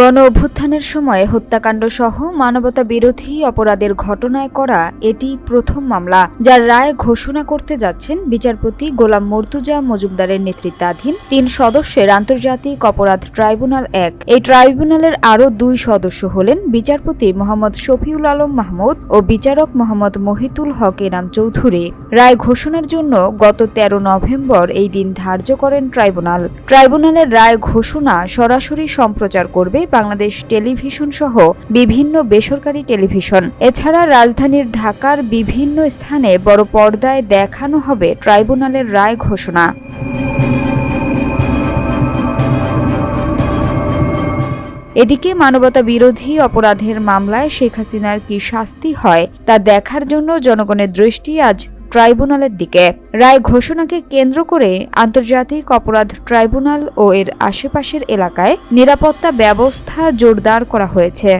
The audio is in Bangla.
গণ অভ্যুত্থানের সময় হত্যাকাণ্ড সহ মানবতা বিরোধী অপরাধের ঘটনায় করা এটি প্রথম মামলা, যার রায় ঘোষণা করতে যাচ্ছেন বিচারপতি গোলাম মর্তুজা মজুমদারের নেতৃত্বাধীন ৩ সদস্যের আন্তর্জাতিক অপরাধ ট্রাইব্যুনাল ১। এই ট্রাইব্যুনালের আরও ২ সদস্য হলেন বিচারপতি মোহাম্মদ শফিউল আলম মাহমুদ ও বিচারক মোহাম্মদ মহিতুল হক এনাম চৌধুরী। রায় ঘোষণার জন্য গত ১৩ নভেম্বর এই দিন ধার্য করেন ট্রাইব্যুনাল। ট্রাইব্যুনালের রায় ঘোষণা সরাসরি সম্প্রচার করবে বাংলাদেশ টেলিভিশন সহ বিভিন্ন বেসরকারি টেলিভিশন। এছাড়া রাজধানীর ঢাকার বিভিন্ন স্থানে বড় পর্দায় দেখানো হবে ট্রাইব্যুনালের রায় ঘোষণা। এদিকে মানবতা বিরোধী অপরাধের মামলায় শেখ হাসিনার কি শাস্তি হয় তা দেখার জন্য জনগণের দৃষ্টি আজ ট্রাইব্যুনালের দিকে। রায় ঘোষণাকে কেন্দ্র করে আন্তর্জাতিক অপরাধ ট্রাইব্যুনাল ও এর আশেপাশের এলাকায় নিরাপত্তা ব্যবস্থা জোরদার করা হয়েছে।